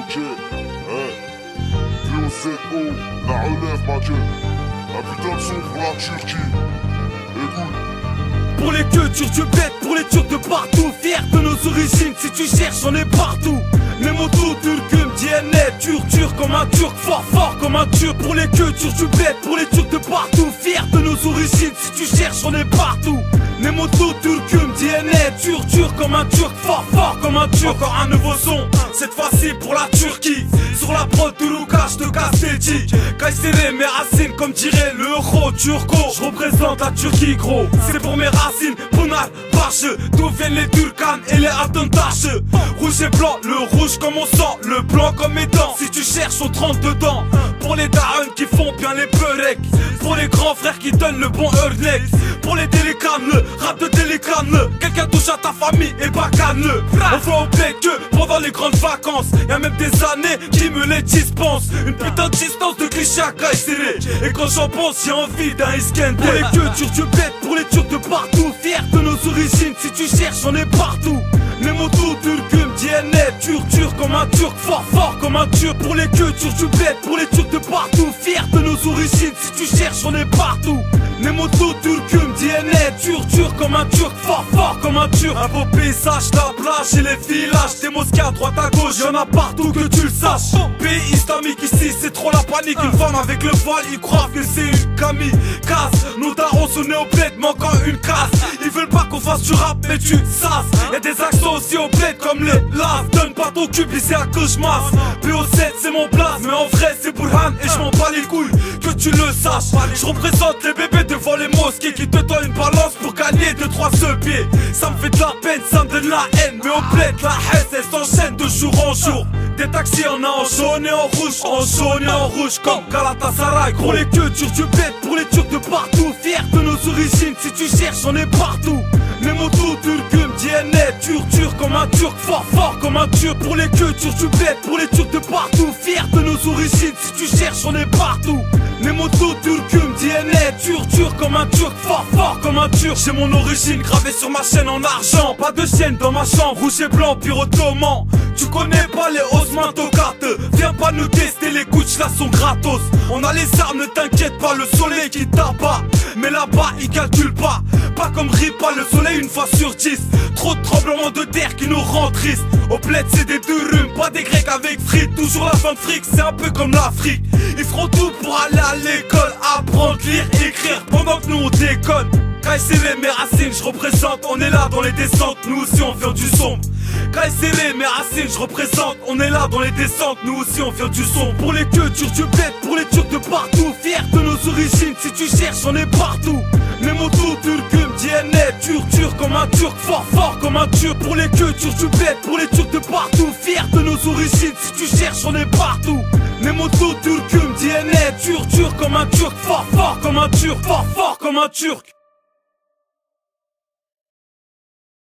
Ok, POZO, la relève ma gueule. Un putain de son pour la Turquie. Écoute. Pour les cultures du bled, pour les Turcs de partout, fiers de nos origines, si tu cherches on est partout. Les motos turcum, DNA, turc comme un turc, fort comme un turc. Pour les cultures du bled, pour les Turcs de partout, fiers de nos origines, si tu cherches on est partout. Les motos turcum, DNA, turc comme un turc, fort comme un turc. Encore un nouveau son, cette fois-ci pour la Turquie. Sur la prod de Lucas, je te casse les dits. Kayseri, mes racines, comme dirait le euro turco. Je représente la Turquie gros, c'est pour mes racines, Pınar, Başı. D'où viennent les Turcanes et les Atentaches. Rouge et blanc, le rouge comme on sent, le blanc comme mes dents. Si tu cherches on te rentre dedans. Pour les darons qui font bien les beureks, pour les grands frères qui donnent le bon earnex, pour les télécames, le rap de télécam. Quelqu'un touche à ta famille et bacane-le. On voit au bled que pendant les grandes vacances, y'a même des années qui me les dispensent. Une putain de distance de cliché à Kayseri. Et quand j'en pense j'ai envie d'un Iskender. Pour les cultures du bled, pour les Turcs de partout, fiers de nos origines, si tu cherches on est partout. Les motos turcum, DNA, turc comme un turc, fort comme un turc. Pour les cultures du bled, pour les Turcs de partout, fiers de nos origines, si tu cherches on est partout. Les motos turcum, DNA, turc comme un turc, fort comme un turc. Un beau paysage, la plage et les villages, des mosquées à droite à gauche, y'en a partout que tu le saches. Pays islamique ici, c'est trop la panique. Une femme avec le voile, ils croient que c'est une Camille. Casse, nos darons sont nés au bled, manquant une casse. Ils veulent pas qu'on fasse du rap, mais tu sasses. Y'a des accents aussi au bled comme les las. Donne pas ton cul, c'est à que je masse. PO7 c'est mon place, mais en vrai c'est Burhan et je m'en bats les couilles, que tu le saches. Je représente les bébés devant les mosquées qui te donnent une balance pour gagner 2-3 ce pied. Ça me fait de la peine, ça me donne la haine, mais au bled la haine elle s'enchaîne de jour en jour. Des taxis on a en jaune et en rouge, en jaune et en rouge comme Galatasaray. Pour les cultures du bled, pour les Turcs de partout, fiers de nos origines, si tu cherches on est partout. Les motos turcum, DNA, turc comme un turc, fort comme un turc. Pour les cultures du bled, pour les Turcs de partout, fiers de nos origines, si tu cherches on est partout. Les motos turcum, DNA, turc comme un turc, fort comme un turc. J'ai mon origine gravée sur ma chaîne en argent, pas de chaîne dans ma chambre, rouge et blanc, pire ottoman. Tu connais pas les Osman Tokat, viens pas nous tester, les couches là sont gratos. On a les armes, ne t'inquiète pas, le soleil qui t'abat. Mais là-bas ils calculent pas comme Ripa, le soleil une fois sur 10. Trop de tremblements de terre qui nous rend tristes. Au bled c'est des durum, pas des grecs avec frites. Toujours la fin de fric, c'est un peu comme l'Afrique. Ils feront tout pour aller à l'école, apprendre, lire, écrire, pendant que nous on déconne. Kayseri, mes racines, je représente, on est là dans les descentes, nous aussi on vient du sombre. Kayseri, mes racines, je représente, on est là dans les descentes, nous aussi on vient du sombre. Pour les cultures du bled, pour les Turcs de partout, fiers de nos origines, si tu cherches on est partout. Les motos turcum, DNA, turc comme un turc, fort comme un turc. Pour les cultures du bled, pour les Turcs de partout, fiers de nos origines, si tu cherches on est partout. Les motos turcum, DNA, turc comme un turc, fort comme un turc, fort comme un turc.